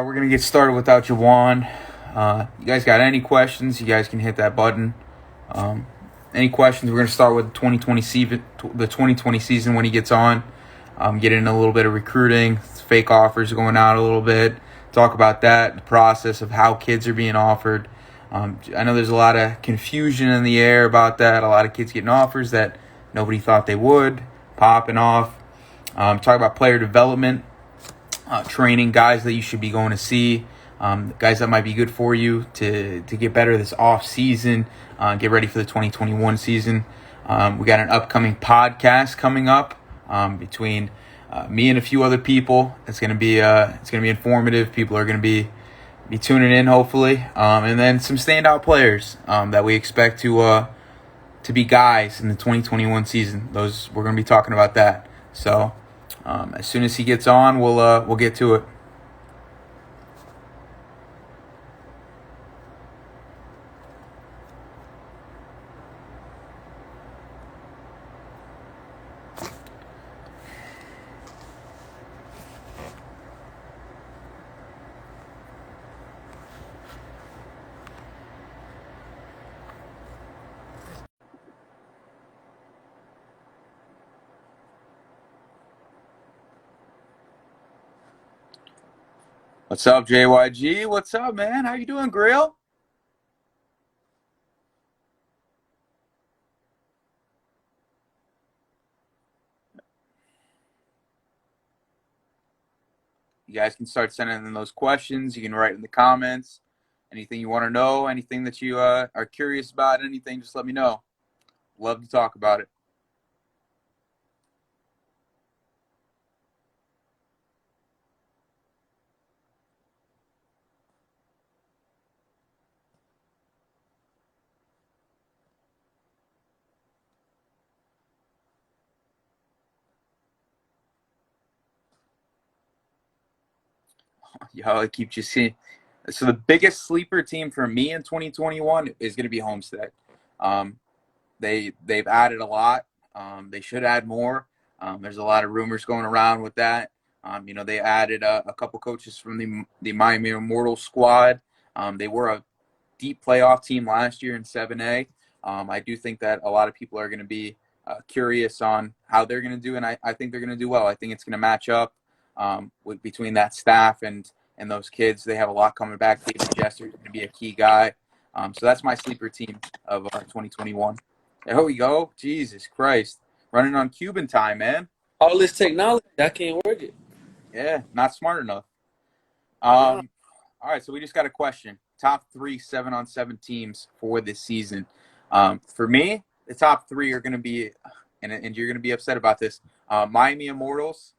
We're going to get started without Jawan. You guys got any questions, you guys can hit that button. Any questions, we're going to start with the 2020 season when he gets on. Get into a little bit of recruiting, fake offers going out a little bit. Talk about that, the process of how kids are being offered. I know there's a lot of confusion in the air about that. A lot of kids getting offers that nobody thought they would, popping off. Talk about player development, training, guys that you should be going to see, guys that might be good for you to get better this off season, get ready for the 2021 season. We got an upcoming podcast coming up between me and a few other people. It's gonna be informative. People are gonna be tuning in, hopefully, and then some standout players that we expect to be guys in the 2021 season. Those, we're gonna be talking about that. So as soon as he gets on, we'll get to it. What's up, JYG? What's up, man? How you doing, Grail? You guys can start sending in those questions. You can write in the comments. Anything you want to know, anything that you are curious about, anything, just let me know. Love to talk about it. Yo, I keep just seeing. So the biggest sleeper team for me in 2021 is going to be Homestead. They've added a lot. They should add more. There's a lot of rumors going around with that. They added a couple coaches from the Miami Immortals squad. They were a deep playoff team last year in 7A. I do think that a lot of people are going to be curious on how they're going to do, and I think they're going to do well. I think it's going to match up between that staff and those kids. They have a lot coming back. David Jester is going to be a key guy. So that's my sleeper team of 2021. There we go. Jesus Christ. Running on Cuban time, man. All this technology, I can't work it. Yeah, not smart enough. All right, so we just got a question. Top 3 7-on-7 teams for this season. For me, the top 3 are going to be, and you're going to be upset about this, Miami Immortals,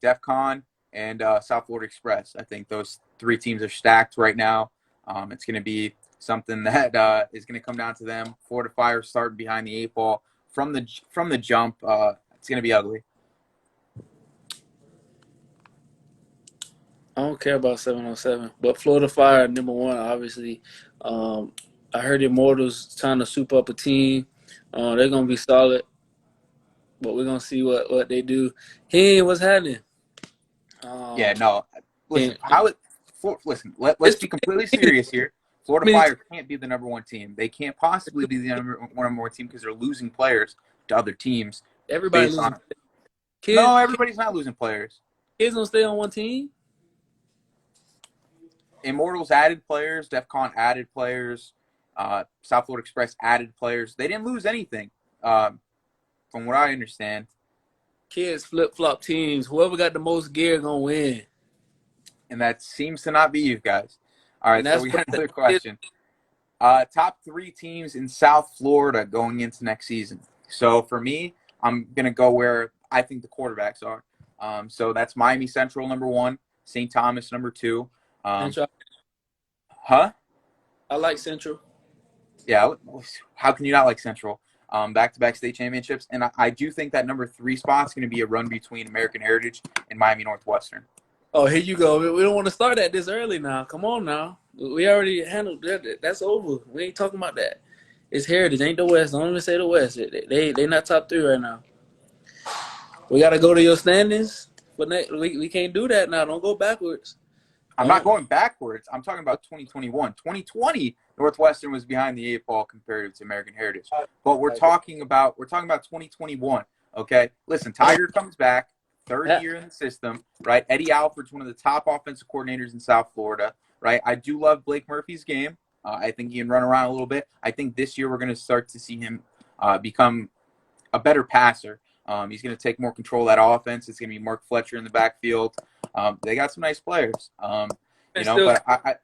DEF CON, and South Florida Express. I think those 3 teams are stacked right now. It's going to be something that is going to come down to them. Florida Fire starting behind the 8 ball from the jump. It's going to be ugly. I don't care about 7-on-7, but Florida Fire number 1, obviously. I heard Immortals trying to soup up a team. They're gonna be solid, but we're gonna see what they do. Hey, what's happening? Listen, let's be completely serious here. Florida Fire can't be the number 1 team. They can't possibly be the number 1 team because they're losing players to other teams. Everybody's losing. No, everybody's not losing players. Kids don't stay on one team. Immortals added players. DEF CON added players. South Florida Express added players. They didn't lose anything, from what I understand. Kids flip-flop teams. Whoever got the most gear gonna win. And that seems to not be you guys. All right, so we got another question. Top 3 teams in South Florida going into next season. So for me, I'm going to go where I think the quarterbacks are. So that's Miami Central, number 1. St. Thomas, number 2. Central. Huh? I like Central. Yeah. How can you not like Central? Back-to-back state championships. And I do think that number 3 spot is going to be a run between American Heritage and Miami Northwestern. Oh, here you go. We don't want to start at this early now. Come on now. We already handled that. That's over. We ain't talking about that. It's Heritage, ain't the West. Don't even say the West. They not top 3 right now. We got to go to your standings. But we can't do that now. Don't go backwards. I'm not going backwards. I'm talking about 2021. 2020, Northwestern was behind the eight ball comparative to American Heritage. But we're talking about 2021. Okay, listen, Tiger comes back, third year in the system, right? Eddie Alford's one of the top offensive coordinators in South Florida, right? I do love Blake Murphy's game. I think he can run around a little bit. I think this year we're going to start to see him become a better passer. He's going to take more control of that offense. It's going to be Mark Fletcher in the backfield. They got some nice players, but I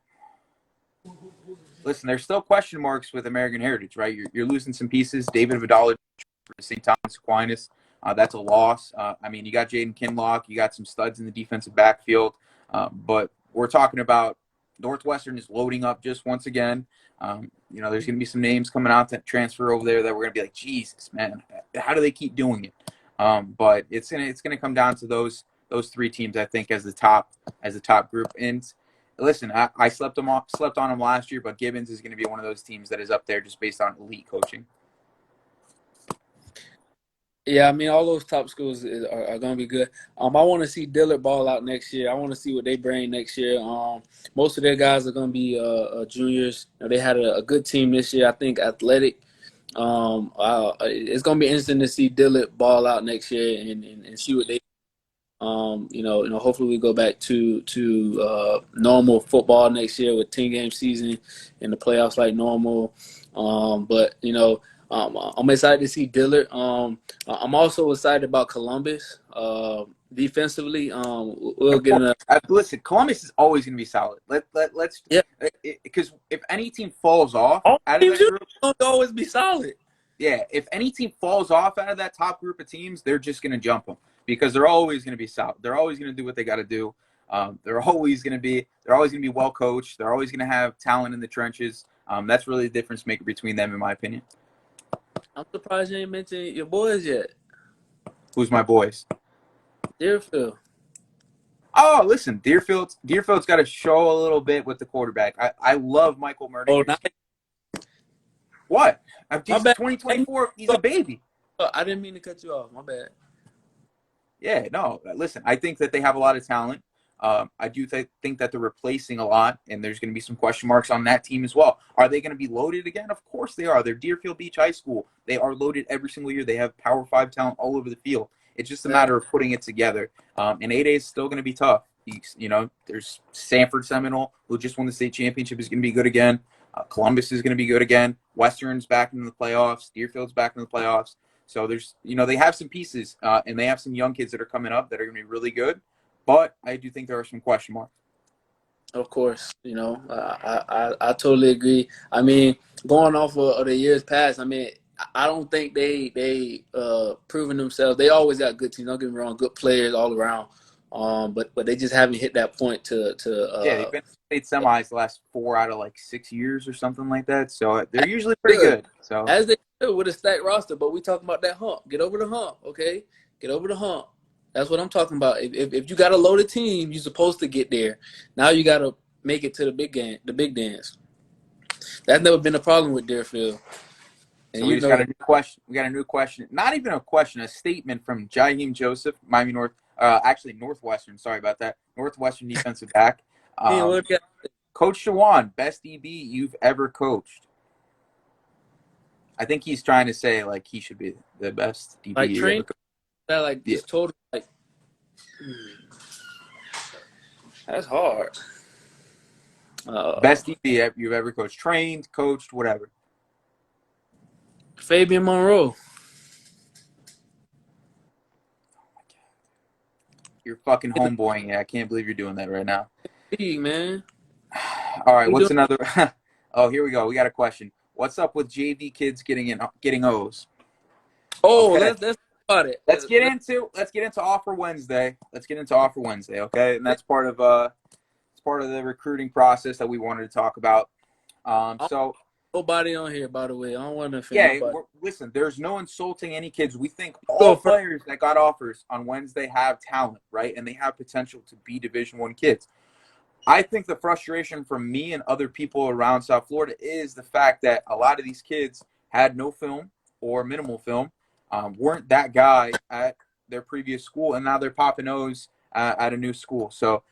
listen, there's still question marks with American Heritage, right? You're losing some pieces. David Vidal for St. Thomas Aquinas. That's a loss. You got Jaden Kinlock. You got some studs in the defensive backfield. But we're talking about Northwestern is loading up just once again. There's going to be some names coming out that transfer over there that we're going to be like, Jesus, man, how do they keep doing it? But it's gonna come down to those three teams, I think, as the top group. And listen, I slept on them last year, but Gibbons is going to be one of those teams that is up there just based on elite coaching. Yeah, all those top schools are going to be good. I want to see Dillard ball out next year. I want to see what they bring next year. Most of their guys are going to be juniors. They had a good team this year. I think athletic. It's going to be interesting to see Dillard ball out next year and see what they. Hopefully we go back to normal football next year with 10-game season and the playoffs like normal. I'm excited to see Dillard. I'm also excited about Columbus. Defensively, we'll get listen, Columbus is always going to be solid. Let's because if any team falls off out of that group, will always be solid. Yeah, if any team falls off out of that top group of teams, they're just going to jump them because they're always going to be solid. They're always going to do what they got to do. They're always going to be well coached. They're always going to have talent in the trenches. That's really the difference maker between them, in my opinion. I'm surprised you ain't mentioned your boys yet. Who's my boys? Deerfield. Oh, listen, Deerfield's got to show a little bit with the quarterback. I love Michael Murray. What? He's 2024. He's a baby. I didn't mean to cut you off. My bad. Yeah, no. Listen, I think that they have a lot of talent. I do think that they're replacing a lot, and there's going to be some question marks on that team as well. Are they going to be loaded again? Of course they are. They're Deerfield Beach High School. They are loaded every single year. They have Power 5 talent all over the field. It's just a matter of putting it together. And 8A is still going to be tough. There's Sanford Seminole, who just won the state championship, is going to be good again. Columbus is going to be good again. Western's back in the playoffs. Deerfield's back in the playoffs. So there's, they have some pieces, and they have some young kids that are coming up that are going to be really good. But I do think there are some question marks. Of course, I totally agree. Going off of the years past, I don't think they proven themselves. They always got good teams. Don't get me wrong, good players all around. But they just haven't hit that point to they've been state semis the last 4 out of 6 years or something like that. So they're usually pretty good. So as they do with a stacked roster, but we talking about that hump. Get over the hump, okay? Get over the hump. That's what I'm talking about. If you got a loaded team, you're supposed to get there. Now you got to make it to the big game, the big dance. That's never been a problem with Deerfield. And so we just got a new question. We got a new question. Not even a question, a statement from Jaheim Joseph, Miami Northwestern. Sorry about that. Northwestern defensive back. Coach Shawan, best DB you've ever coached. I think he's trying to say he should be the best DB you ever coached. Just totally that's hard. Best DB you've ever coached, trained, coached, whatever. Fabian Monroe. Oh my God, you're fucking homeboying it. I can't believe you're doing that right now. Hey, man. All right, what's another? Oh, here we go. We got a question. What's up with JV kids getting O's? Oh, okay. Let's about it. Let's get into Offer Wednesday. Okay, and that's part of the recruiting process that we wanted to talk about. So nobody on here, by the way. I don't want to offend nobody. Listen, there's no insulting any kids. We think all players that got offers on Wednesday have talent, right? And they have potential to be Division I kids. I think the frustration from me and other people around South Florida is the fact that a lot of these kids had no film or minimal film, weren't that guy at their previous school, and now they're popping O's at a new school. So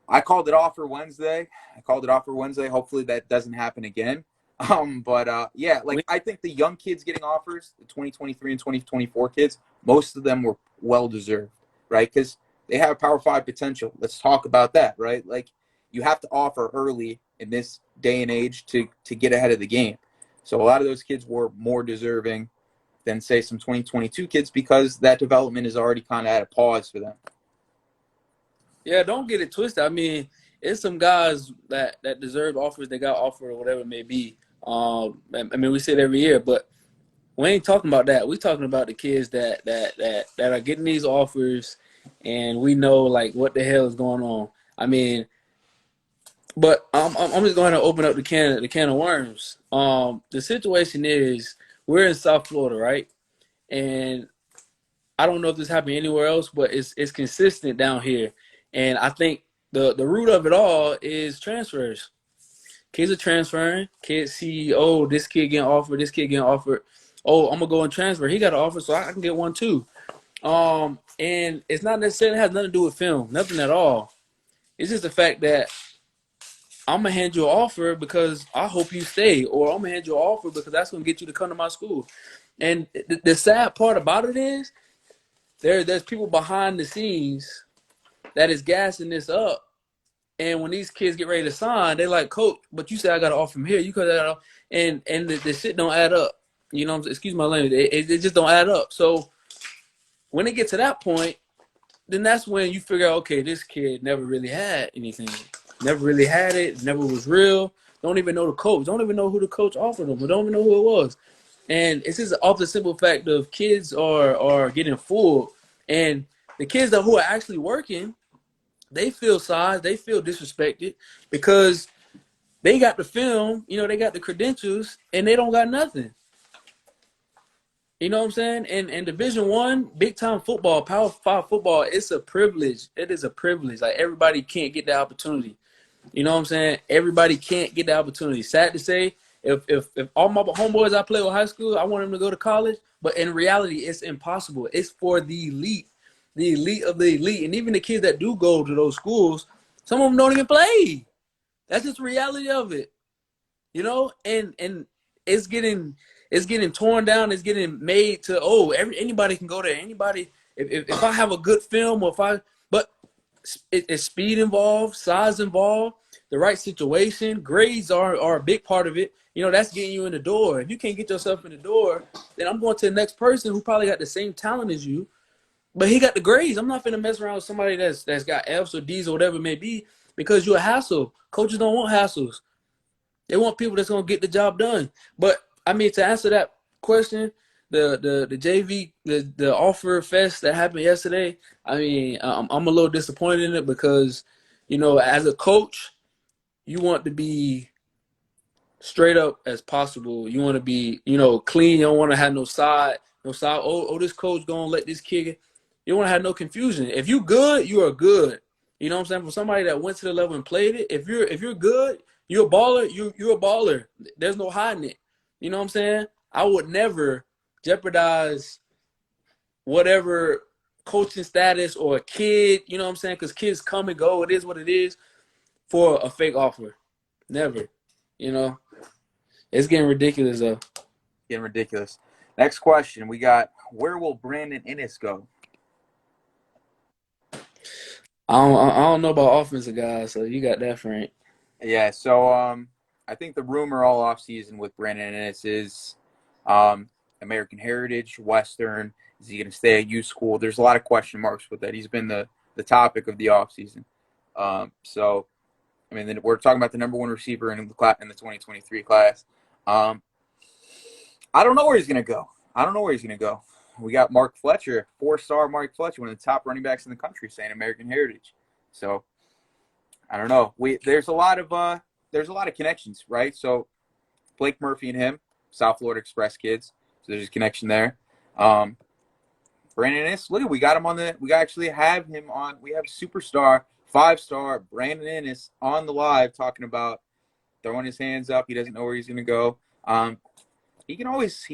I called it off for Wednesday. Hopefully that doesn't happen again. But yeah, like We, I think the young kids getting offers, the 2023 and 2024 kids, most of them were well deserved, right? Because they have Power Five potential. Let's talk about that, right? Like you have to offer early in this day and age to get ahead of the game. So a lot of those kids were more deserving than say some 2022 kids because that development is already kind of at a pause for them. yeah, don't get it twisted. I mean, it's some guys that deserve offers. They got offered or whatever it may be. I mean, we say it every year, but we ain't talking about that. We're talking about the kids that are getting these offers, and we know like what the hell is going on. I mean, but I'm just going to open up the can of worms. The situation is we're in South Florida, right? And I don't know if this happened anywhere else, but it's consistent down here. And I think the root of it all is transfers. Kids are transferring. Kids see, oh, this kid getting offered, this kid getting offered. Oh, I'm gonna go and transfer. He got an offer, so I can get one too. And it's not necessarily has nothing to do with film, nothing at all. It's just the fact that I'm gonna hand you an offer because I hope you stay, or I'm gonna hand you an offer because that's gonna get you to come to my school. And the sad part about it is there's people behind the scenes that is gassing this up. And when these kids get ready to sign, they like, coach, but you said I got to offer from here. You could have, and the shit don't add up. You know, excuse my language. It just don't add up. So when it gets to that point, then that's when you figure out, okay, this kid never really had anything, never really had it, never was real. Don't even know the coach. Don't even know who the coach offered them. Don't even know who it was. And it's just off the simple fact of kids are getting fooled, and the kids that who are actually working, they feel sized, they feel disrespected because they got the film, you know, they got the credentials, and they don't got nothing. You know what I'm saying? And Division 1, big time football, Power 5 football, it's a privilege. It is a privilege. Like everybody can't get the opportunity. You know what I'm saying? Everybody can't get the opportunity. Sad to say, if all my homeboys I play with high school, I want them to go to college, but in reality, it's impossible. It's for the elite of the elite, and even the kids that do go to those schools, some of them don't even play. That's just the reality of it, you know. And it's getting torn down. It's getting made to anybody can go there. Anybody if I have a good film or if I but it's speed involved, size involved, the right situation. Grades are a big part of it. You know, that's getting you in the door. If you can't get yourself in the door, then I'm going to the next person who probably got the same talent as you, but he got the grades. I'm not finna mess around with somebody that's got F's or D's or whatever it may be because you're a hassle. Coaches don't want hassles. They want people that's gonna get the job done. But I mean, to answer that question, the JV the offer fest that happened yesterday. I mean, I'm a little disappointed in it because, you know, as a coach, you want to be straight up as possible. You want to be, you know, clean. You don't want to have no side. This coach gonna let this kid. You don't want to have no confusion. If you good, you are good. You know what I'm saying? For somebody that went to the level and played it, if you're good, you're a baller. You're a baller. There's no hiding it. You know what I'm saying? I would never jeopardize whatever coaching status or a kid. You know what I'm saying? Because kids come and go. It is what it is for a fake offer. Never. You know. It's getting ridiculous, though. Getting ridiculous. Next question. We got, where will Brandon Innes go? I don't know about offensive guys, so you got that, Frank. Yeah, so I think the rumor all offseason with Brandon Innes is American Heritage, Western. Is he going to stay at U School? There's a lot of question marks with that. He's been the topic of the offseason. So, I mean, we're talking about the number one receiver in the 2023 class. I don't know where he's going to go. We got Mark Fletcher, 4-star Mark Fletcher, one of the top running backs in the country, saying American Heritage. So I don't know. There's a lot of connections, right? So Blake Murphy and him, South Florida Express kids. So there's a connection there. Brandon Innes, look, we actually have him on. We have superstar, 5-star Brandon Innes on the live talking about throwing his hands up. He doesn't know where he's going to go. He can always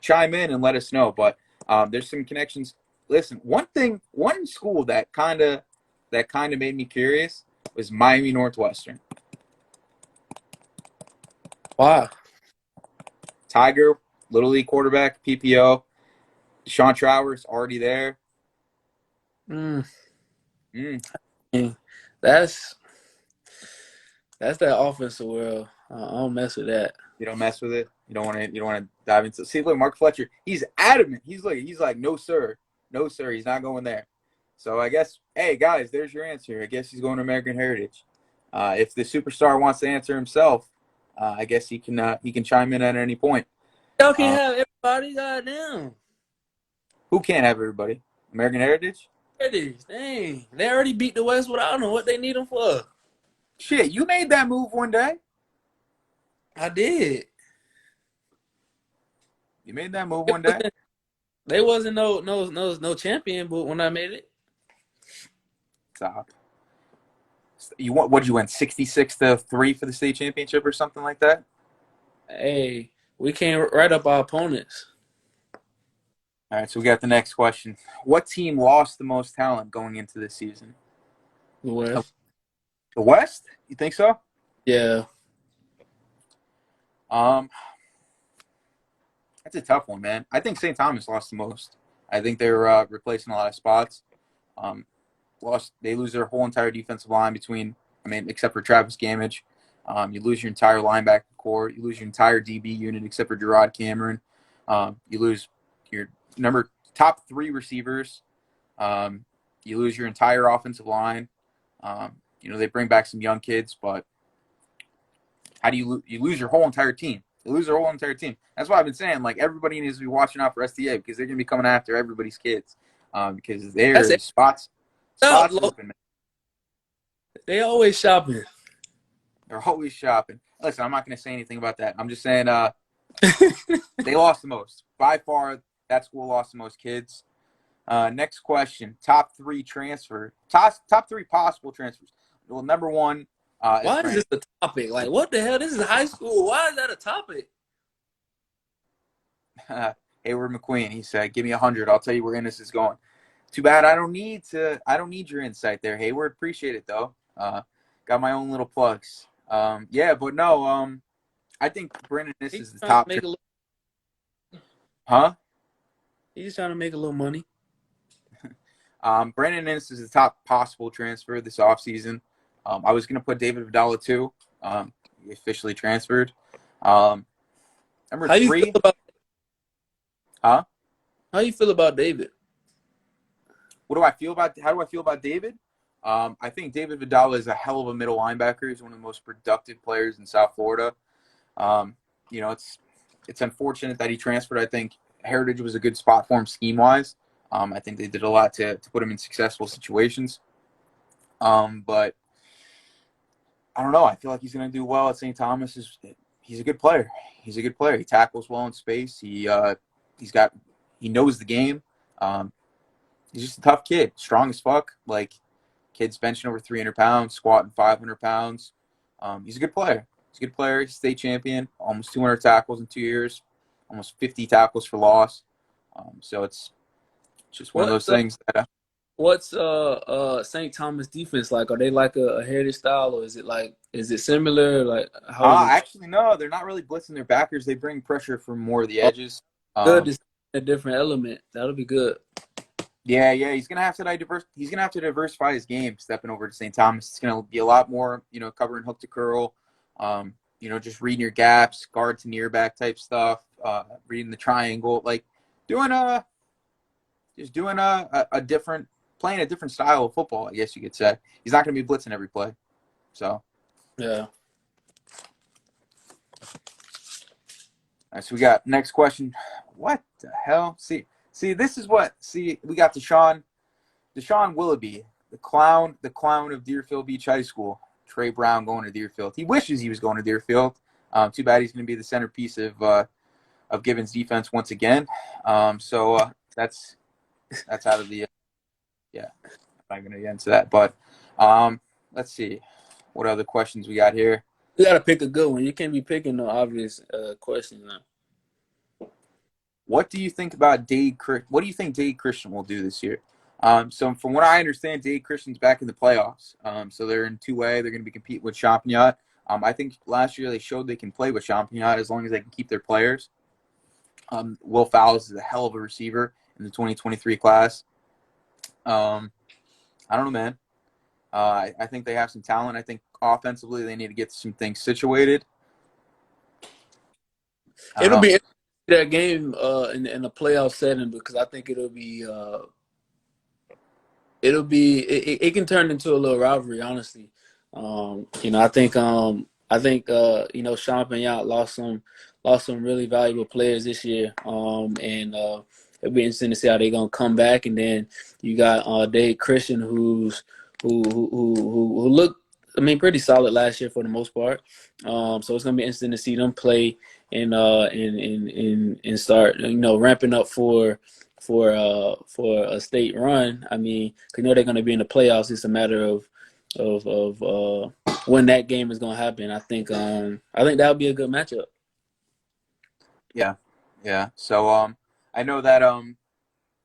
chime in and let us know. But there's some connections. Listen, one school that kind of made me curious was Miami Northwestern. Wow. Tiger, Little League quarterback, PPO. Deshaun Travers already there. Mm. Mm. That's that offensive world. I don't mess with that. You don't mess with it. You don't want to. You don't want to dive into. See, look, Mark Fletcher. He's adamant. He's like, no sir, no sir. He's not going there. So I guess, hey guys, there's your answer. I guess he's going to American Heritage. If the superstar wants to answer himself, I guess he can chime in at any point. Y'all can Uh, have everybody. Goddamn. who can't have everybody? American Heritage. It is. Dang. They already beat the Westwood. I don't know what they need them for. Shit, you made that move one day. I did. You made that move It one day. wasn't, they wasn't no champion, but when I made it, Stop. You want what? You went 66-3 for the state championship or something like that. hey, we came right up our opponents. All right, so we got the next question. What team lost the most talent going into this season? The West. The West? You think so? Yeah. That's a tough one, man. I think St. Thomas lost the most. I think they're replacing a lot of spots. They lose their whole entire defensive line except for Travis Gamage. You lose your entire linebacker core. You lose your entire DB unit except for Gerard Cameron. You lose your top 3 receivers. You lose your entire offensive line. They bring back some young kids, but how do you lose your whole entire team? You lose their whole entire team. That's why I've been saying, like, everybody needs to be watching out for STA because they're going to be coming after everybody's kids because there's spots open. They always shopping. They're always shopping. Listen, I'm not going to say anything about that. I'm just saying they lost the most. By far, that school lost the most kids. Next question. Top 3 possible transfers. Well, number 1 Why is this a topic? Like, what the hell? This is high school. Why is that a topic? Hayward McQueen. He said, "Give me 100. I'll tell you where this is going." Too bad I don't need your insight there, Hayward. Appreciate it though. Got my own little plugs. Yeah, but no. I think Brandon Niss is the top. Huh? He's trying to make a little money. Brandon Niss is the top possible transfer this offseason. I was going to put David Vidala too. He officially transferred. Number 3. Huh? How you feel about David? How do I feel about David? I think David Vidala is a hell of a middle linebacker. He's one of the most productive players in South Florida. It's unfortunate that he transferred. I think Heritage was a good spot for him scheme-wise. I think they did a lot to put him in successful situations. But I don't know. I feel like he's going to do well at St. Thomas. He's a good player. He tackles well in space. He knows the game. He's just a tough kid, strong as fuck. Like, kid's benching over 300 pounds, squatting 500 pounds. He's a good player. He's state champion, almost 200 tackles in 2 years, almost 50 tackles for loss. So it's just one of those things that. What's St. Thomas defense like? Are they like a Heritage style, or is it similar? Like, how is it? Actually, no, they're not really blitzing their backers. They bring pressure from more of the edges. Good, is a different element. That'll be good. Yeah, he's gonna have to diversify his game stepping over to St. Thomas. It's gonna be a lot more, covering hook to curl, just reading your gaps, guard to near back type stuff, reading the triangle, like playing a different style of football, I guess you could say. He's not gonna be blitzing every play. So yeah. All right, so we got next question. What the hell? See, this is we got Deshaun Willoughby, the clown of Deerfield Beach High School. Trey Brown going to Deerfield. He wishes he was going to Deerfield. Too bad he's going to be the centerpiece of Gibbons' defense once again. So that's out of the I'm not going to get into that. But let's see what other questions we got here. You got to pick a good one. You can't be picking no obvious questions now. What do you think about Dade? What do you think Dade Christian will do this year? So from what I understand, Dave Christian's back in the playoffs. So they're in 2A. They're going to be competing with Champagnat. I think last year they showed they can play with Champagnat as long as they can keep their players. Will Fowles is a hell of a receiver in the 2023 class. I don't know, man. I think they have some talent. I think offensively they need to get some things situated. I don't It'll know. be that game in a playoff setting because I think it can turn into a little rivalry, honestly. I think Champagnat lost some really valuable players this year. And it'll be interesting to see how they're gonna come back. And then you got Dave Christian, who looked, I mean, pretty solid last year for the most part. So it's gonna be interesting to see them play and start ramping up for a state run. I mean, you know they're going to be in the playoffs. It's a matter of when that game is going to happen. I think that would be a good matchup. Yeah, yeah. So I know that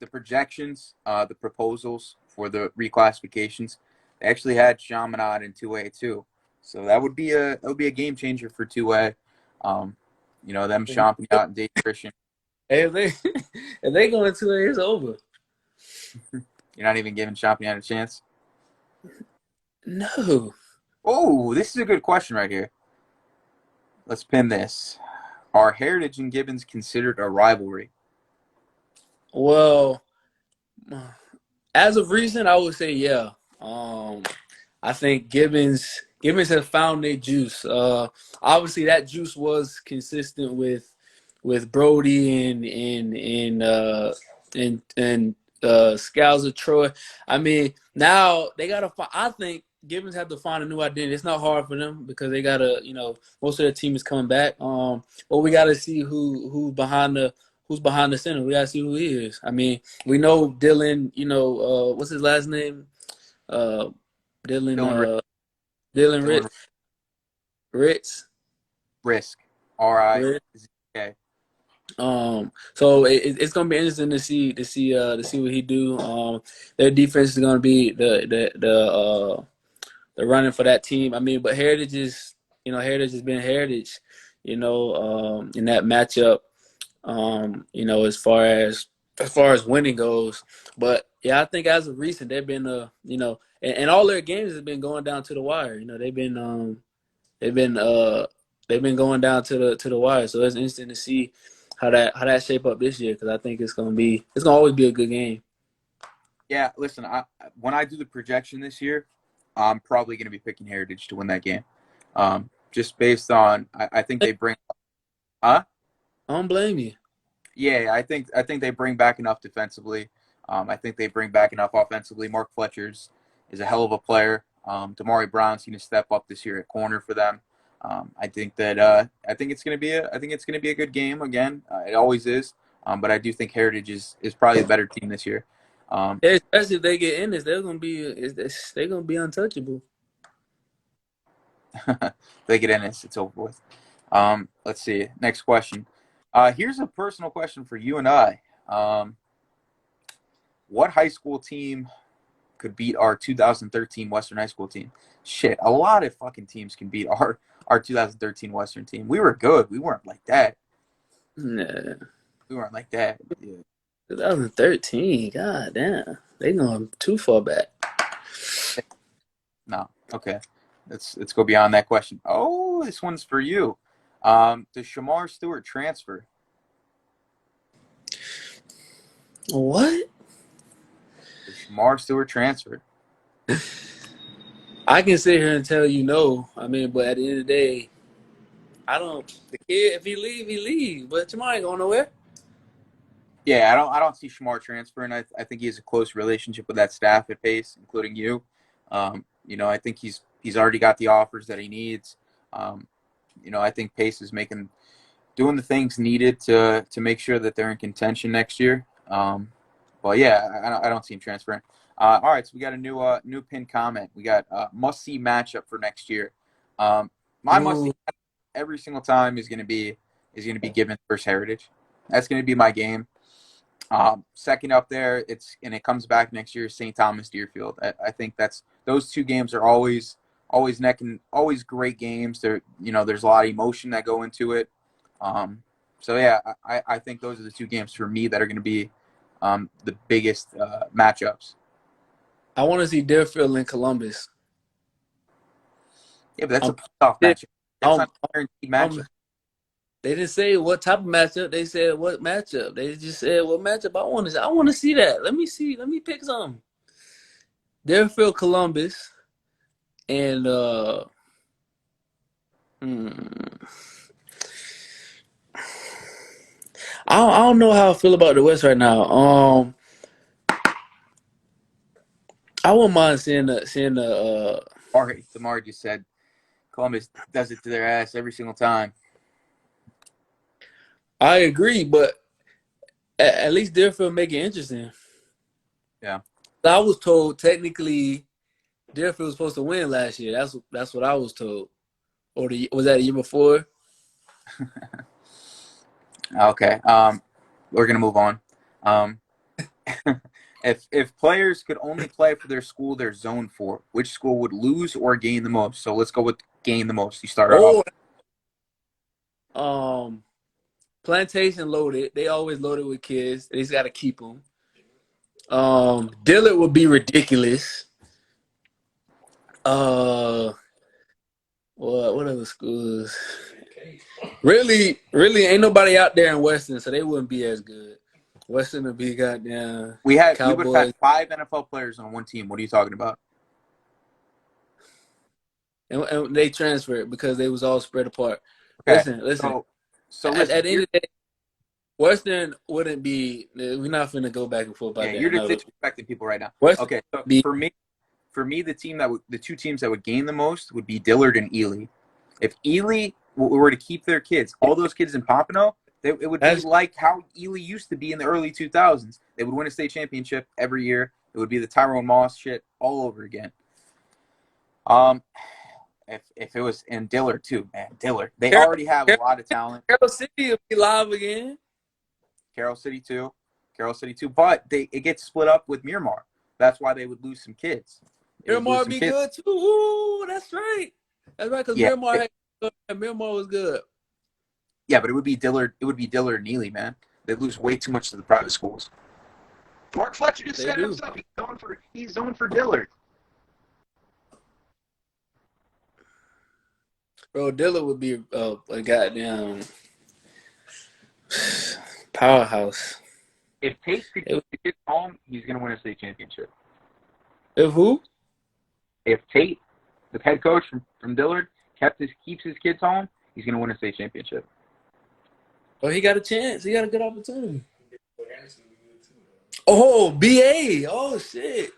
the projections, the proposals for the reclassifications, they actually had Chaminade in 2A too. So that would be a game changer for 2A. Them chomping out and Dave Christian. Hey, if they if they go into it, it's over. You're not even giving Champignon a chance. No. Oh, this is a good question right here. Let's pin this. Are Heritage and Gibbons considered a rivalry? Well, as of recent, I would say yeah. Um, I think Gibbons has found their juice. Obviously, that juice was consistent with Brody and Scouser Troy. I mean, now they gotta. I think Gibbons have to find a new identity. It's not hard for them because they gotta. Most of their team is coming back. But we gotta see who's behind the center. We gotta see who he is. I mean, we know Dylan. What's his last name? Uh, Dylan. Dylan, Dylan Dylan Ritz. Risk. R-I-Z-K. So it's gonna be interesting to see what he do. Their defense is gonna be the running for that team. I mean, but Heritage has been Heritage. In that matchup. As far as winning goes. But yeah, I think as of recent they've been and all their games have been going down to the wire. They've been they've been going down to the wire. So it's interesting to see how that shape up this year because I think it's gonna always be a good game. Yeah, listen, when I do the projection this year, I'm probably going to be picking Heritage to win that game. Just based on, I think they bring, huh? I don't blame you. Yeah, I think they bring back enough defensively. I think they bring back enough offensively. Mark Fletcher's is a hell of a player. Damari Brown's going to step up this year at corner for them. I think it's going to be a good game again. It always is. But I do think Heritage is probably the better team this year. Yeah, especially if they get in this, they're gonna be untouchable. They get in this, it's over with. Let's see. Next question. Here's a personal question for you and I. What high school team could beat our 2013 Western high school team? Shit, a lot of fucking teams can beat our 2013 Western team. We were good. We weren't like that. Nah, We weren't like that. Yeah. 2013. God damn, they going too far back. No. Okay. Let's go beyond that question. Oh, this one's for you. Does Shamar Stewart transfer? What? Does Shamar Stewart transfer? I can sit here and tell you no. I mean, but at the end of the day, I don't. The kid, if he leave, he leave. But tomorrow ain't going nowhere. Yeah, I don't see Shamar transferring. I think he has a close relationship with that staff at Pace, including you. I think he's already got the offers that he needs. I think Pace is doing the things needed to make sure that they're in contention next year. Well, yeah, I don't see him transferring. All right, so we got a new pin comment. We got must see matchup for next year. My must see Ooh, every single time is going to be given versus Heritage. That's going to be my game. Second up there, it comes back next year. St. Thomas Deerfield. I think those two games are always always great games. There's a lot of emotion that go into it. So yeah, I think those are the two games for me that are going to be the biggest matchups. I want to see Deerfield and Columbus. Yeah, but that's a I'm, playoff matchup. That's I'm, not a guaranteed matchup. they didn't say what type of matchup. They said what matchup. They just said what matchup I want to see. I want to see that. Let me see. Let me pick some. Deerfield, Columbus, and hmm, I don't know how I feel about the West right now. I wouldn't mind seeing the. Tamar just said Columbus does it to their ass every single time. I agree, but at least Deerfield make it interesting. Yeah. I was told technically Deerfield was supposed to win last year. That's what I was told. Or was that a year before? Okay. We're gonna move on. Um, if players could only play for their school they're zoned for, which school would lose or gain the most? So let's go with gain the most. You start off. Oh, Plantation loaded. They always loaded with kids. They just got to keep them. Dillard would be ridiculous. Uh, what other schools? Really, ain't nobody out there in Western, so they wouldn't be as good. Western would be goddamn We would have had Cowboys, 5 NFL players on one team. What are you talking about? and they transferred because they was all spread apart. Okay. Listen. So At listen, the end of the day, Western wouldn't be. We're not finna go back and forth about that. you're just No, disrespecting people right now. Western Okay. So would be. for me, the two teams that would gain the most would be Dillard and Ely. If Ely were to keep their kids, all those kids in Pompano, it would be That's like how Ely used to be in the early 2000s. They would win a state championship every year. It would be the Tyrone Moss shit all over again. If it was in Dillard too, man, Dillard. They Carroll, already have a lot of talent. Carroll City will be live again. Carroll City too. But it gets split up with Miramar. That's why they would lose some kids. Miramar would be good too. Ooh, that's right. That's right, because Yeah, Miramar was good. yeah, but it would be Dillard. It would be Dillard and Neely, man. They lose way too much to the private schools. Mark Fletcher just said himself. He's zoned for Dillard. Bro, Dillard would be a goddamn powerhouse. If Tate could keep the kids home, he's going to win a state championship. If who? If Tate, the head coach from Dillard, keeps his kids home, he's going to win a state championship. Oh, he got a chance. He got a good opportunity. Oh, BA. Oh, shit.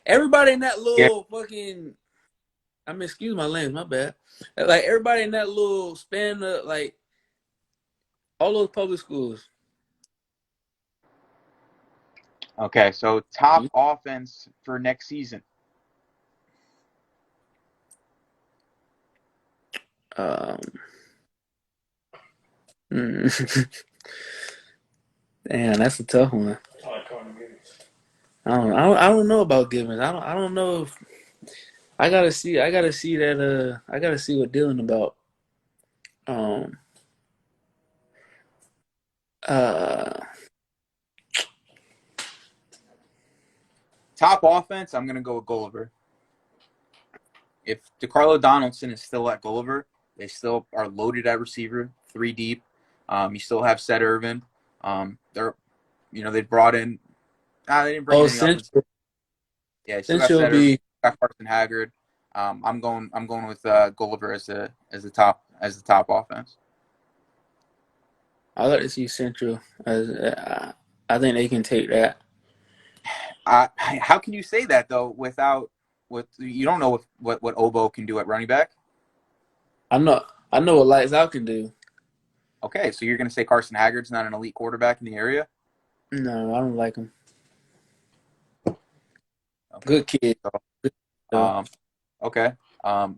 Everybody in that little fucking. I mean, excuse my language, my bad. Like, everybody in that little span of, like, all those public schools. Okay, so top offense for next season. Damn, that's a tough one. I don't know about Givens. I don't know if I gotta see that I gotta see what Dylan about. Um uh Top offense, I'm going to go with Gulliver. If DeCarlo Donaldson is still at Gulliver, they still are loaded at receiver, 3 deep. You still have Seth Irvin. They brought in. They didn't bring in any Central. Yeah, still got Central Seth be Irvin, got Carson Haggard. I'm going with Gulliver as the top offense. I like to see Central as I think they can take that. How can you say that though with you don't know what Obo can do at running back? I know what Lights Out can do. Okay, so you're going to say Carson Haggard's not an elite quarterback in the area? No, I don't like him. Okay. Good kid. Okay.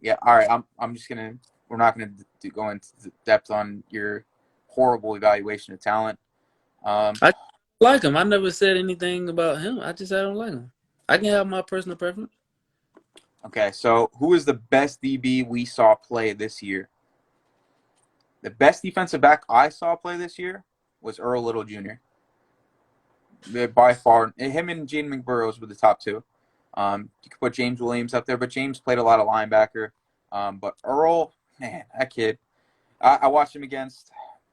Yeah. All right. I'm just gonna. We're not gonna go into depth on your horrible evaluation of talent. I like him. I never said anything about him. I just said I don't like him. I can have my personal preference. Okay, so who is the best DB we saw play this year? The best defensive back I saw play this year was Earl Little Jr. By far. Him and Jaden McBurrows were the top two. You could put James Williams up there, but James played a lot of linebacker. But Earl, man, that kid. I watched him against.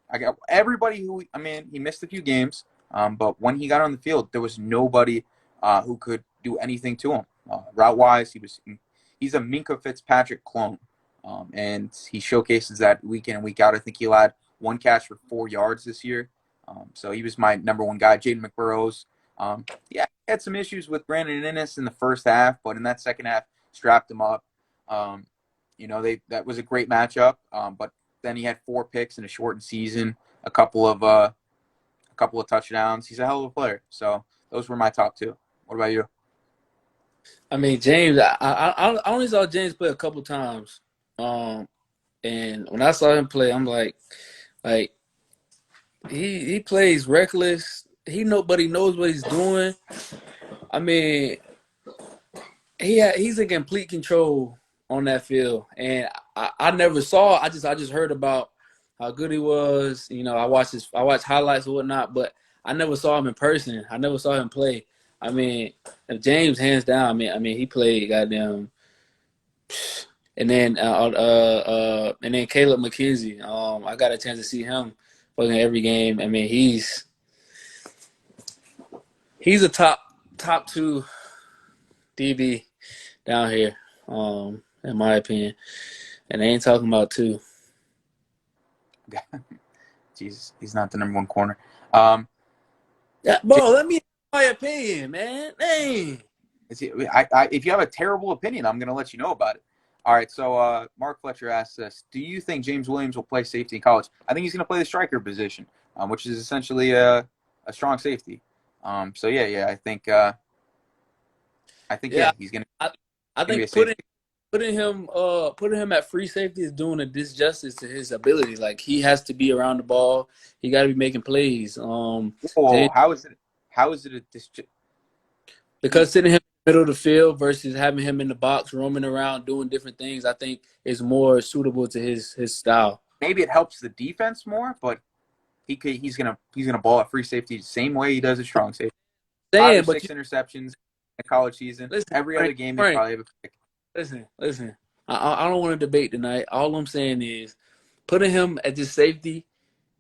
I got everybody who. I mean, he missed a few games, but when he got on the field, there was nobody who could do anything to him. Route wise, he's a Minka Fitzpatrick clone, and he showcases that week in and week out. I think he had one catch for 4 yards this year. So he was my number one guy. Jaden McBurrows. Yeah, he had some issues with Brandon Innes in the first half, but in that second half, strapped him up. That was a great matchup. But then he had 4 picks in a shortened season, a couple of touchdowns. He's a hell of a player. So those were my top two. What about you? I mean, James. I only saw James play a couple times, and when I saw him play, I'm like he plays reckless. Nobody knows what he's doing. I mean, he's in complete control on that field, and I never saw. I just heard about how good he was. I watched highlights and whatnot, but I never saw him in person. I never saw him play. I mean, James hands down. I mean, he played goddamn. And then Caleb McKenzie. I got a chance to see him fucking every game. I mean, he's a top two DB down here, in my opinion. And they ain't talking about two. Jesus, he's not the number one corner. Yeah, bro, let me have my opinion, man. Dang. If you have a terrible opinion, I'm going to let you know about it. All right, so Mark Fletcher asks us, do you think James Williams will play safety in college? I think he's going to play the striker position, which is essentially a strong safety. I think Yeah, he's going I to be a think safety. putting him at free safety is doing a disjustice to his ability. Like, he has to be around the ball. He got to be making plays. Whoa, how is it Because sitting him in the middle of the field versus having him in the box roaming around doing different things, I think is more suitable to his style. maybe it helps the defense more, but he's gonna ball at free safety the same way he does at strong safety. 5 or Saying, but 6 interceptions in college season. listen, Every other game, he'll Frank, probably have a pick. listen. I don't want to debate tonight. All I'm saying is putting him at this safety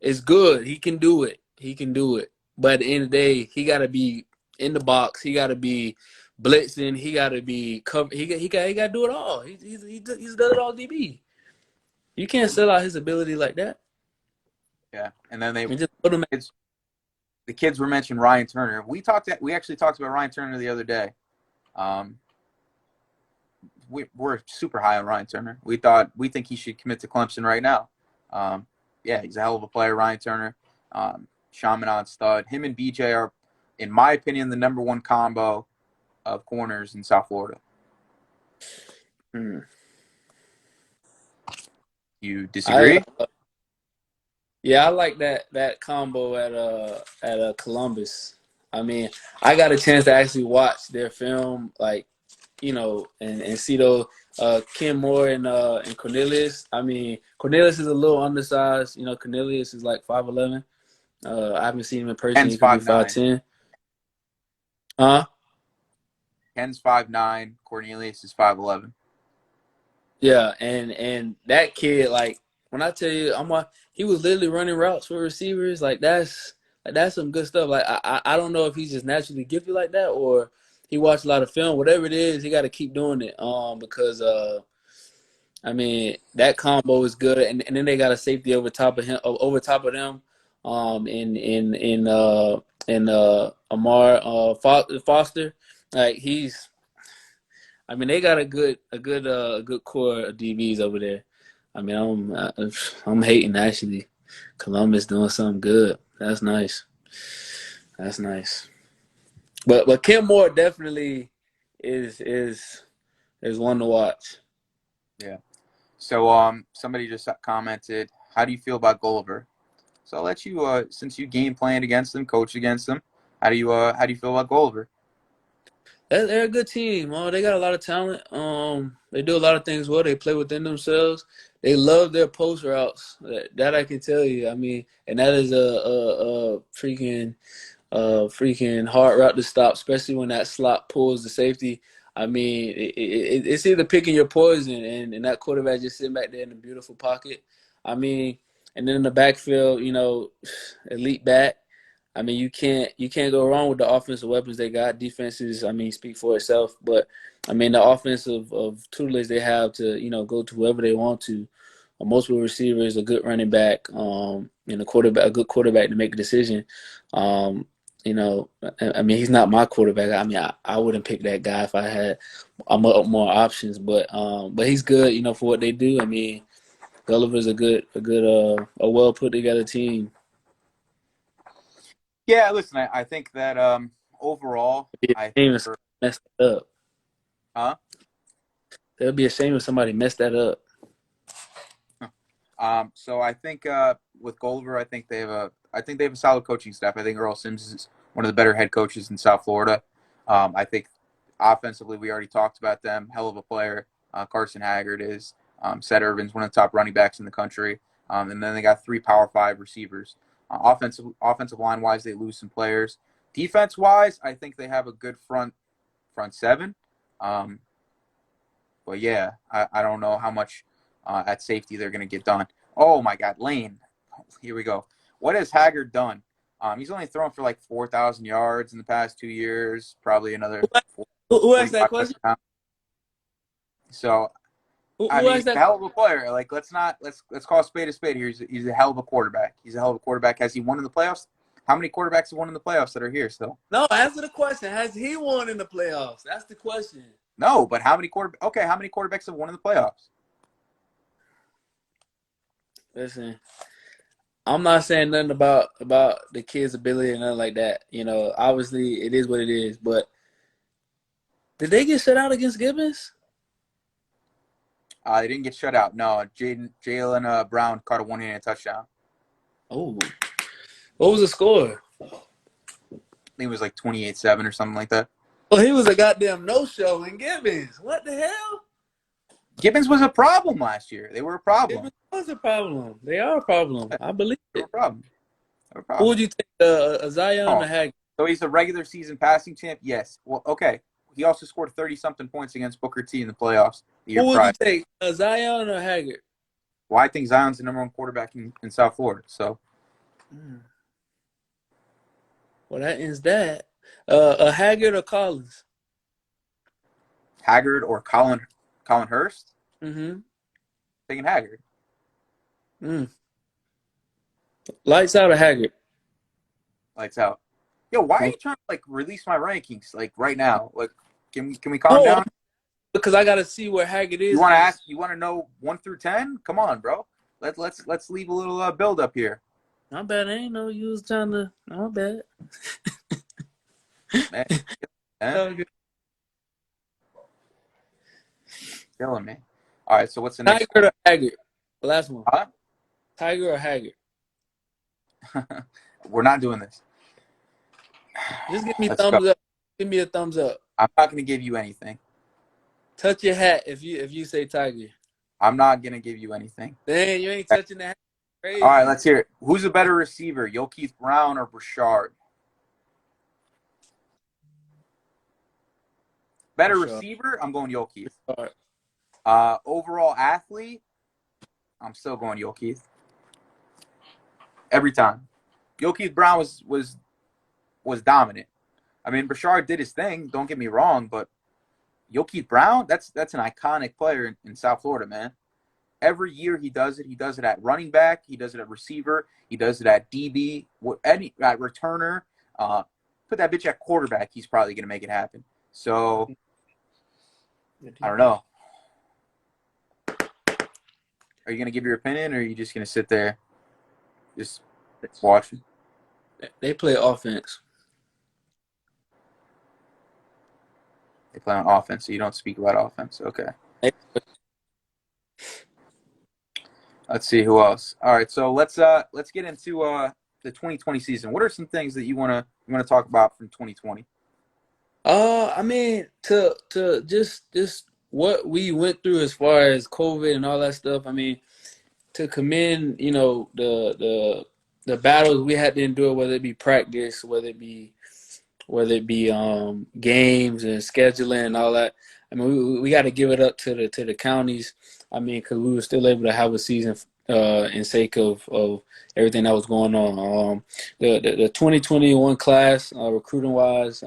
is good. He can do it. He can do it. But at the end of the day, he got to be in the box. He got to be blitzing. He got to be cover. He got to do it all. He's done it all. DB. You can't sell out his ability like that. Yeah, and then And just put him. the kids were mentioning Ryan Turner. We actually talked about Ryan Turner the other day. We're super high on Ryan Turner. We think he should commit to Clemson right now. He's a hell of a player, Ryan Turner. Chaminade stud. Him and BJ are, in my opinion, the number one combo of corners in South Florida. Hmm. You disagree? I like that combo at Columbus. I mean, I got a chance to actually watch their film, and see those Ken Moore and Cornelius. I mean, Cornelius is a little undersized. Cornelius is like 5'11". I haven't seen him in person. Ken's He could be 5'9". 5'10". Huh? Ken's 5'9". Cornelius is 5'11". Yeah, and that kid, like, when I tell you, he was literally running routes for receivers. That's some good stuff. Like, I don't know if he's just naturally gifted like that or he watched a lot of film. Whatever it is, he got to keep doing it. Because I mean, that combo is good, and then they got a safety over top of him, them. In Amar Foster, like they got a good core of DBs over there. I mean, I'm hating actually. Columbus doing something good. That's nice. That's nice. But Kim Moore definitely is one to watch. Yeah. So somebody just commented, how do you feel about Gulliver? So I'll let you, since you game planned against them, coached against them, How do you feel about Gulliver? They're a good team. They got a lot of talent. They do a lot of things well. They play within themselves. They love their post routes. That I can tell you. I mean, and that is a freaking hard route to stop, especially when that slot pulls the safety. I mean, it's either picking your poison, and that quarterback just sitting back there in a beautiful pocket. I mean, and then in the backfield, elite back. I mean, you can't go wrong with the offensive weapons they got. Defenses, I mean, speak for itself. But I mean, the offensive of tutelage they have to go to whoever they want to. Multiple receivers, a good running back, and a good quarterback to make a decision. I mean, he's not my quarterback. I mean, I wouldn't pick that guy if I had more options. But he's good, for what they do. I mean, Gulliver's a well put together team. Yeah, listen, I think that overall, It'd I be a think shame if somebody messed that up. huh? It'd be a shame if somebody messed that up. So I think with Gulliver, I think they have a solid coaching staff. I think Earl Sims is one of the better head coaches in South Florida. I think offensively, we already talked about them. Hell of a player. Carson Haggard is. Seth Irvin's one of the top running backs in the country. And then they got 3 Power 5 receivers. Offensive line wise, they lose some players. Defense wise, I think they have a good front seven. Um, but yeah, I don't know how much at safety they're going to get done. Oh my God, Lane. Here we go. What has Haggard done? He's only thrown for like 4,000 yards in the past 2 years, probably another Who asked that 45 question? touchdowns. So I Who mean, asked he's a that? hell of a player. Like let's call a spade here. He's a hell of a quarterback. He's a hell of a quarterback. Has he won in the playoffs? How many quarterbacks have won in the playoffs that are here still? No, answer the question. Has he won in the playoffs? That's the question. No, but how many quarterbacks have won in the playoffs? Listen, I'm not saying nothing about the kid's ability or nothing like that. Obviously it is what it is. But did they get shut out against Gibbons? They didn't get shut out. No, Jalen Brown caught a one-handed touchdown. Oh, what was the score? I think it was like 28-7 or something like that. Well, he was a goddamn no-show in Gibbons. What the hell? Gibbons was a problem last year. They were a problem. Gibbons was a problem. They are a problem. I believe They were it. a problem. They were a Who problem. would you take, Zion or Oh, Haggard? so he's a regular season passing champ? Yes. Well, okay. He also scored 30-something points against Booker T in the playoffs the year Who would prior. you take, Zion or Haggard? Well, I think Zion's the #1 quarterback in South Florida. So Well, that ends that. Haggard or Collins? Haggard or Colin Hurst? Mm-hmm. Taking Haggard. Mm. Lights out or Haggard? Lights out. Yo, why are Oh, you trying to like release my rankings like right now? Like, can we calm no, down? because I got to see where Haggard You is want in to this. ask? You want to know 1 through 10? Come on, bro. Let's leave a little build up here. Not bad. I ain't know you was trying to. Not bad. Man, eh? Okay. Killing me. All right, so what's the next Tiger or Haggard? Last one. one? Tiger or Haggard? Huh? We're not doing this. Just give me Let's go. thumbs up. Give me a thumbs up. I'm not going to give you anything. Touch your hat if you say Tiger. I'm not going to give you anything. Dang, you ain't touching the hat. All right, Crazy. let's hear it. Who's a better receiver, Yokeith Brown or Brashard? Better For sure. receiver, I'm going Yokeith. All right. Overall athlete, I'm still going Yokeith. Every time. Yokeith Brown was dominant. I mean, Brashard did his thing. Don't get me wrong, but Yokeith Brown, that's an iconic player in South Florida, man. Every year he does it. He does it at running back. He does it at receiver. He does it at DB. At returner. Put that bitch at quarterback. He's probably going to make it happen. So, I don't know. Are you going to give your opinion, or are you just going to sit there just watching? They play offense. They play on offense, so you don't speak about offense. Okay. Let's see who else. All right, so let's get into the 2020 season. What are some things that you wanna talk about from 2020? I mean, to just what we went through as far as COVID and all that stuff. I mean, to commend, the battles we had to endure, whether it be practice, whether it be games and scheduling and all that. I mean, we got to give it up to the counties. I mean, because we were still able to have a season in sake of everything that was going on. The 2021 class, recruiting wise,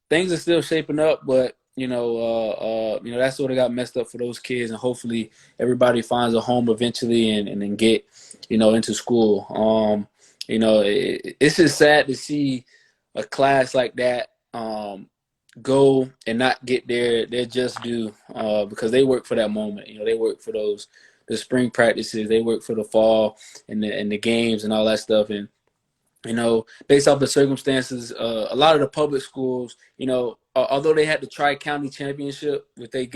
things are still shaping up, but that sort of got messed up for those kids, and hopefully everybody finds a home eventually and then get into school. It's just sad to see a class like that go and not get their just due because they work for that moment. They work for the spring practices, they work for the fall and the games and all that stuff. And based off the circumstances, a lot of the public schools, although they had the tri-county championship, which I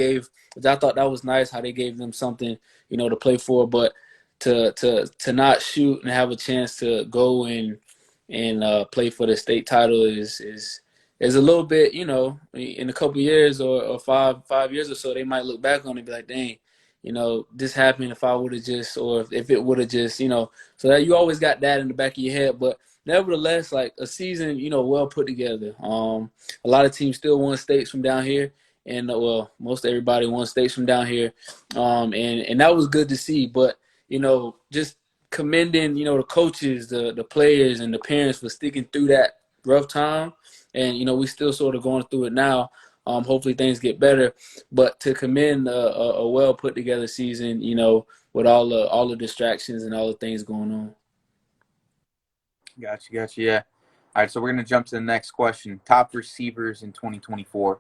thought that was nice, how they gave them something, to play for, but to not shoot and have a chance to go and play for the state title is a little bit, in a couple years or 5 years or so, they might look back on it and be like, dang, this happened if I would have just, or if it would have just, so that you always got that in the back of your head. But nevertheless, like a season, well put together. A lot of teams still won states from down here, and most everybody won states from down here, and that was good to see. But just commending the coaches, the players, and the parents for sticking through that rough time, and we still sort of going through it now. Hopefully things get better, but to commend a well put together season, with all the distractions and all the things going on. Gotcha. Yeah. All right, so we're gonna jump to the next question. Top receivers in 2024.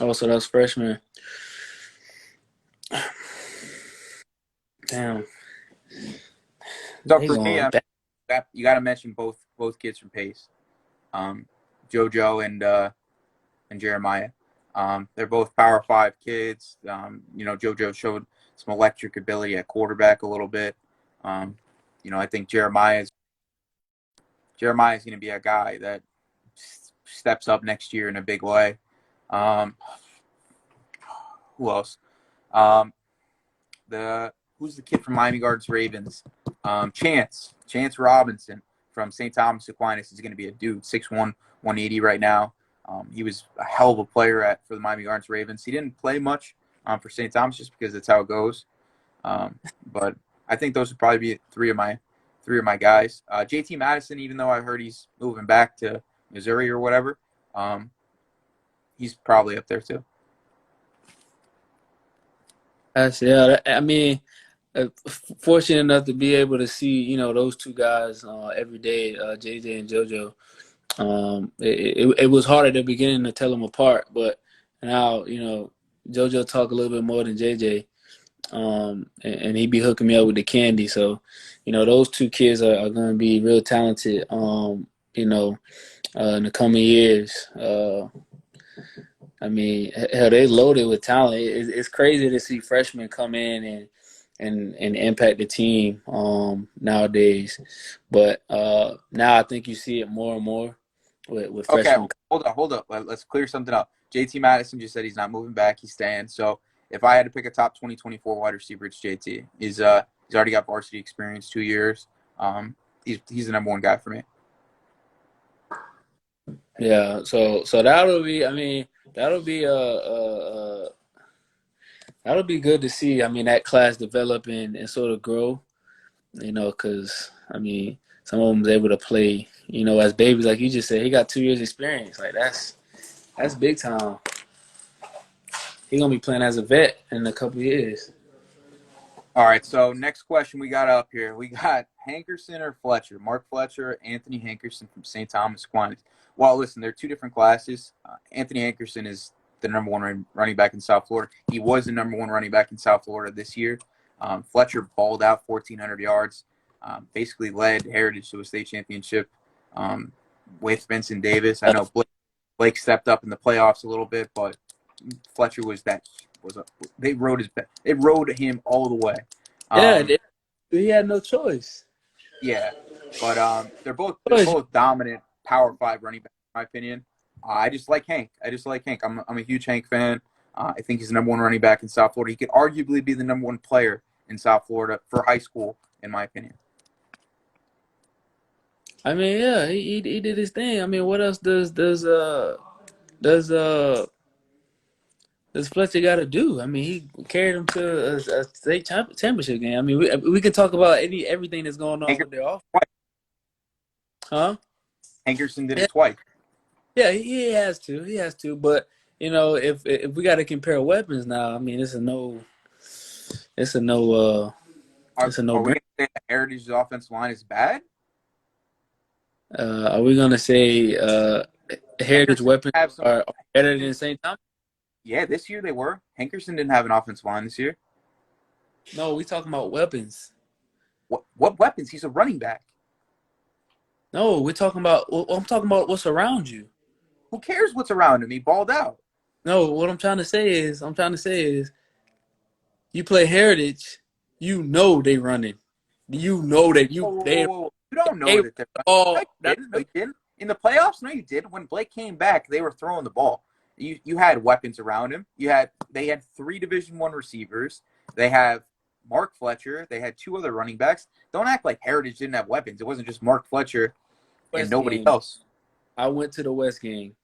Oh, so that's freshman. Damn. So They for me, going back. you got to mention both kids from Pace, JoJo and Jeremiah. They're both Power 5 kids. JoJo showed some electric ability at quarterback a little bit. I think Jeremiah's going to be a guy that steps up next year in a big way. Who else? Who's the kid from Miami Gardens Ravens? Chance Robinson from St. Thomas Aquinas is going to be a dude, 6'1", 180 right now. He was a hell of a player for the Miami Gardens Ravens. He didn't play much for St. Thomas just because that's how it goes. But I think those would probably be three of my guys. JT Madison, even though I heard he's moving back to Missouri or whatever, he's probably up there too. I mean, fortunate enough to be able to see those two guys every day, JJ and JoJo. It was hard at the beginning to tell them apart, but now JoJo talk a little bit more than JJ, and he be hooking me up with the candy. So those two kids are going to be real talented. In the coming years. I mean, hell, they loaded with talent. It's crazy to see freshmen come in and impact the team nowadays. But now I think you see it more and more with Okay, freshmen. hold up. Let's clear something up. JT Madison just said he's not moving back. He's staying. So if I had to pick a top 2024 wide receiver, it's JT. He's already got varsity experience, 2 years. He's the number one guy for me. Yeah, so that'll be. I mean, that'll be that'll be good to see. I mean, that class develop and sort of grow. Because I mean, some of them's able to play. As babies, like you just said, he got 2 years experience. Like that's big time. He gonna be playing as a vet in a couple years. All right, so next question we got up here. We got Hankerson or Fletcher? Mark Fletcher, Anthony Hankerson from St. Thomas Aquinas. Well, listen, they're two different classes. Anthony Hankerson is the number one running back in South Florida. He was the number one running back in South Florida this year. Fletcher balled out 1,400 yards, basically led Heritage to a state championship with Vincent Davis. I know Blake stepped up in the playoffs a little bit, but Fletcher they rode him all the way. Yeah, he had no choice. Yeah, but they're both dominant Power Five running backs, in my opinion. I just like Hank. I just like Hank. I'm a huge Hank fan. I think he's the number one running back in South Florida. He could arguably be the number one player in South Florida for high school, in my opinion. I mean, yeah, he did his thing. I mean, what else does does Fletcher got to do? I mean, he carried him to a state championship game. I mean, we can talk about everything that's going on Hankerson with their offense, twice. huh? Hankerson did Yeah, it twice. yeah, he has to, But if we got to compare weapons now, I mean, it's a no, it's a no Are we brainer. going to say that Heritage's offensive line is bad? Are we gonna say Heritage Hankerson weapons have some. are better than St. Thomas? Yeah, this year they were. Hankerson didn't have an offensive line this year. No, we talking about weapons. What weapons? He's a running back. No, we're talking about. I'm talking about what's around you. Who cares what's around him? He balled out. No, what I'm trying to say is, you play Heritage, you know they running. You know that Whoa, whoa, whoa, they whoa. You don't they know run that they're the running. No, ball. you didn't. No, you didn't. In the playoffs, no, you did. When Blake came back, they were throwing the ball. You had weapons around him. They had three Division One receivers. They have Mark Fletcher. They had two other running backs. Don't act like Heritage didn't have weapons. It wasn't just Mark Fletcher and West nobody game. else. I went to the West game.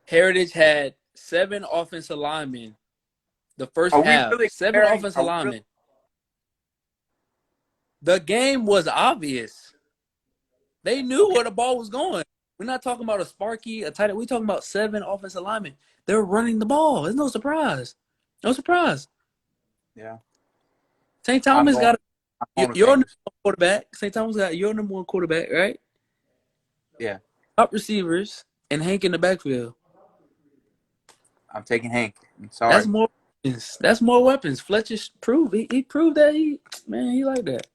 Heritage had 7 offensive linemen the first Are we half. really 7 comparing? offensive Are we really? linemen. The game was obvious. They knew Okay. where the ball was going. We're not talking about a Sparky, a tight end. We're talking about 7 offensive linemen. They're running the ball. It's no surprise. No surprise. Yeah. St. I'm Thomas going. got I'm going with your number Hankerson. one quarterback. St. Thomas got your number one quarterback, right? Yeah. Top receivers and Hank in the backfield. I'm taking Hank. I'm That's sorry. more weapons. That's more weapons. Fletcher proved he proved that he like that.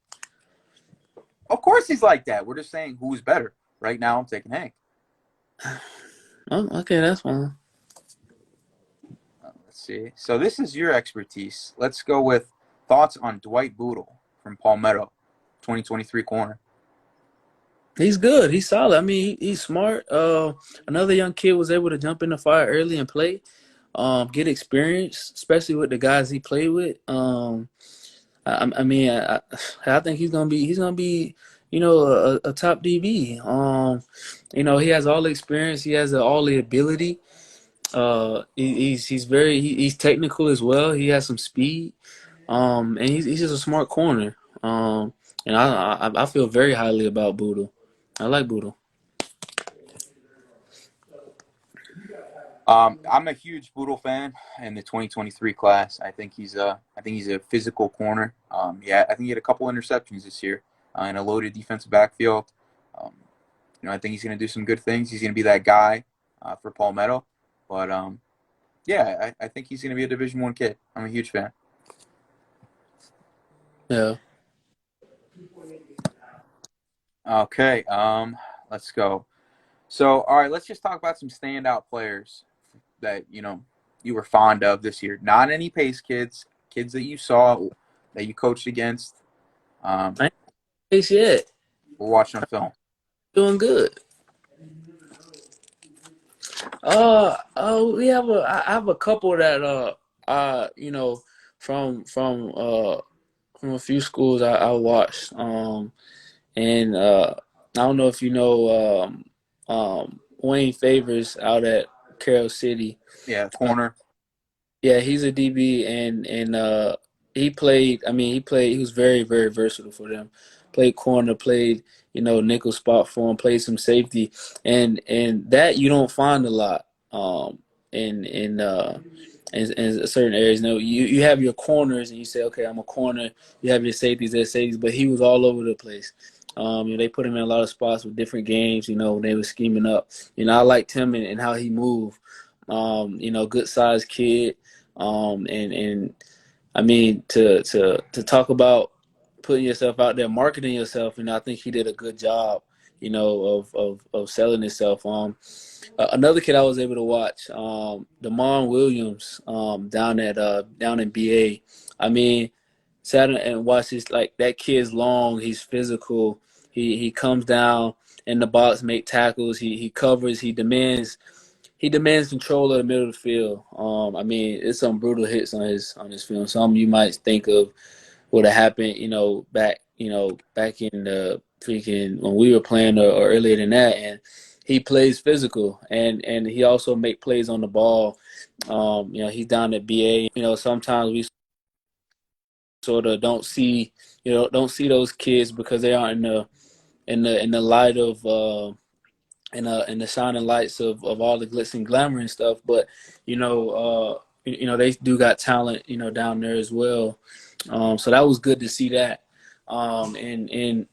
Of course he's like that. We're just saying who's better. Right now, I'm taking Hank. Oh, okay, that's fine. Let's see. So this is your expertise. Let's go with thoughts on Dwight Boodle from Palmetto, 2023 corner. He's good. He's solid. I mean, he's smart. Another young kid was able to jump in the fire early and play, get experience, especially with the guys he played with. I think he's gonna be, a top DB. He has all the experience. He has all the ability. He's technical as well. He has some speed. And he's just a smart corner. And I feel very highly about Boodle. I like Boodle. I'm a huge Boodle fan in the 2023 class. I think he's a physical corner. Yeah, I think he had a couple interceptions this year in a loaded defensive backfield. Um, I think he's going to do some good things. He's going to be that guy for Palmetto. But yeah, I think he's going to be a Division One kid. I'm a huge fan. Yeah. Okay, let's go. So, all right, let's just talk about some standout players that you were fond of this year. Not any pace kids, kids that you saw that you coached against. I ain't face yet. We're watching on film. Doing good. I have a couple that from from a few schools I watched. And I don't know if you know Wayne Favors out at Carroll City. Yeah, corner. Yeah, he's a DB, and he played. I mean, he was very very versatile for them. Played corner, played nickel spot for him, played some safety, and that you don't find a lot in in certain areas. You have your corners, and you say, okay, I'm a corner. You have your safeties, there's safeties, but he was all over the place. They put him in a lot of spots with different games. When they were scheming up. I liked him and how he moved. Good sized kid. And I mean to talk about putting yourself out there, marketing yourself, and I think he did a good job, of selling himself. Another kid I was able to watch, Damon Williams, down in BA. I mean, sat and watched his like that kid's long. He's physical. He comes down in the box, make tackles. He covers. He demands control of the middle of the field. I mean, it's some brutal hits on his film. Some you might think of would have happened, back in the freaking when we were playing or earlier than that. And he plays physical, and he also make plays on the ball. He's down at BA. Sometimes we sort of don't see those kids because they aren't in the light of in the shining lights of all the glitz and glamour and stuff. But they do got talent, down there as well. So that was good to see that. And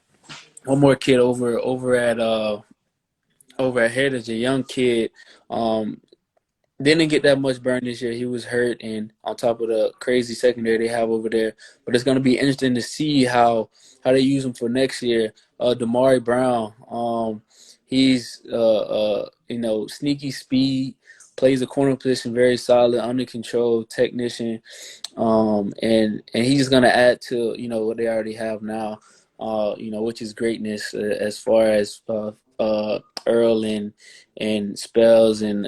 one more kid over at Heritage, a young kid. Didn't get that much burn this year. He was hurt, and on top of the crazy secondary they have over there. But it's going to be interesting to see how they use him for next year. Damari Brown, he's sneaky speed, plays the corner position very solid, under control, technician, and he's just going to add to what they already have now. Which is greatness as far as Earl and Spells and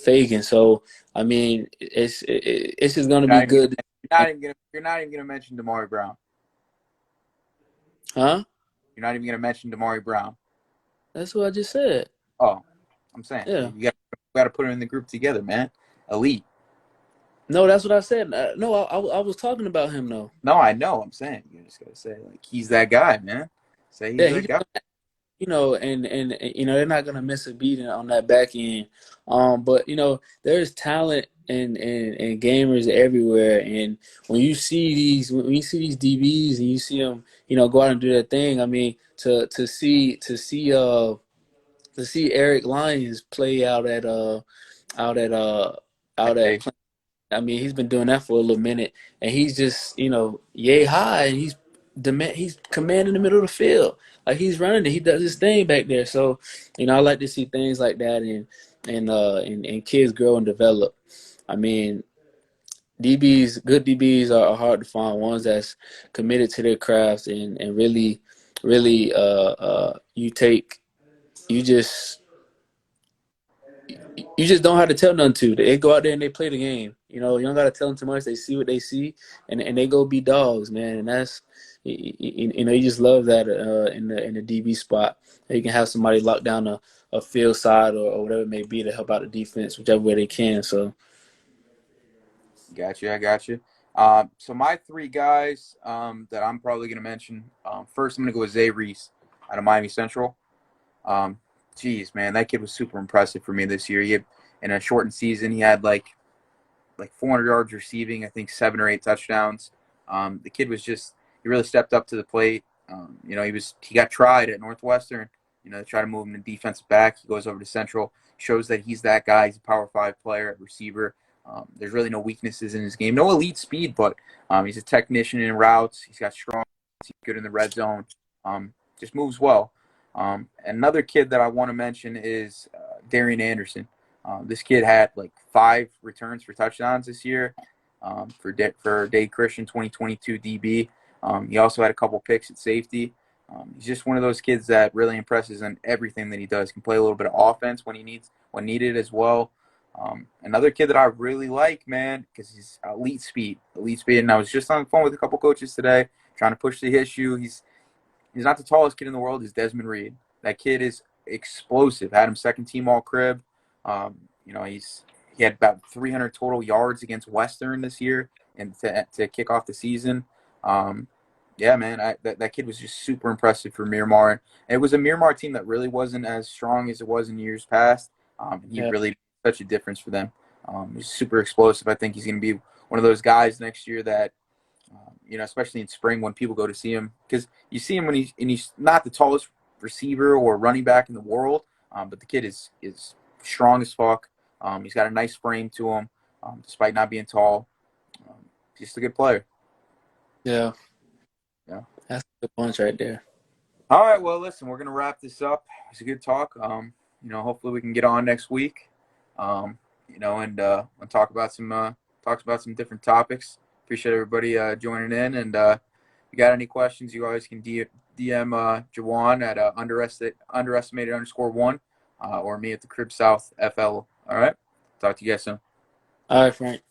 Fagan. So I mean, it's just gonna be good, You're not even gonna mention Damari Brown. huh? You're not even gonna mention Damari Brown. That's what I just said. Oh, I'm saying Yeah. you got to put him in the group together, man. Elite. No, that's what I said. No, I was talking about him though. No, I know. I'm saying you just gotta say like he's that guy, man. Say he's Yeah, that guy. and they're not gonna miss a beat on that back end. But there's talent and gamers everywhere, and when you see these DBs and you see them, go out and do their thing. I mean, to see Eric Lyons play out at out at Hey, I mean, he's been doing that for a little minute, and he's just, yay high, and he's commanding the middle of the field, like he's running it. He does his thing back there. So, I like to see things like that, and kids grow and develop. I mean, good DBs are hard to find. Ones that's committed to their craft and really, really, you just you just don't have to tell none to. They go out there and they play the game. You don't got to tell them too much. They see what they see, and they go be dogs, man. And that's you just love that in the DB spot. You can have somebody lock down a field side or whatever it may be to help out the defense, whichever way they can. So got you. I got you. So my three guys that I'm probably gonna mention. First, I'm gonna go with Zay Reese out of Miami Central. Geez, man, that kid was super impressive for me this year. In a shortened season, he had like 400 yards receiving, I think 7 or 8 touchdowns. The kid was he really stepped up to the plate. He got tried at Northwestern. They try to move him to defensive back. He goes over to Central, shows that he's that guy. He's a Power 5 player at receiver. There's really no weaknesses in his game. No elite speed, but he's a technician in routes. He's got strong. He's good in the red zone. Just moves well. Another kid that I want to mention is Darian Anderson. This kid had like 5 returns for touchdowns this year for Dade Christian 2022 DB. He also had a couple picks at safety. He's just one of those kids that really impresses on everything that he does. Can play a little bit of offense when needed as well. Another kid that I really like, man, because he's elite speed. And I was just on the phone with a couple coaches today trying to push the issue. He's not the tallest kid in the world. He's Desmond Reid. That kid is explosive. Had him second team all crib. He had about 300 total yards against Western this year and to kick off the season. Yeah, man, that kid was just super impressive for Miramar. And it was a Miramar team that really wasn't as strong as it was in years past. He yeah, really made such a difference for them. He's super explosive. I think he's going to be one of those guys next year that, especially in spring when people go to see him, because you see him when he's not the tallest receiver or running back in the world, but the kid is strong as fuck. He's got a nice frame to him, despite not being tall. He's just a good player. yeah, Yeah. that's a good bunch right there. All right. Well, listen, we're gonna wrap this up. It's a good talk. Hopefully we can get on next week. And talk about talked about some different topics. Appreciate everybody joining in. And if you got any questions, you always can DM Jawan at underestimated_1 or me at the Crib South FL. All right. Talk to you guys soon. All right, Frank.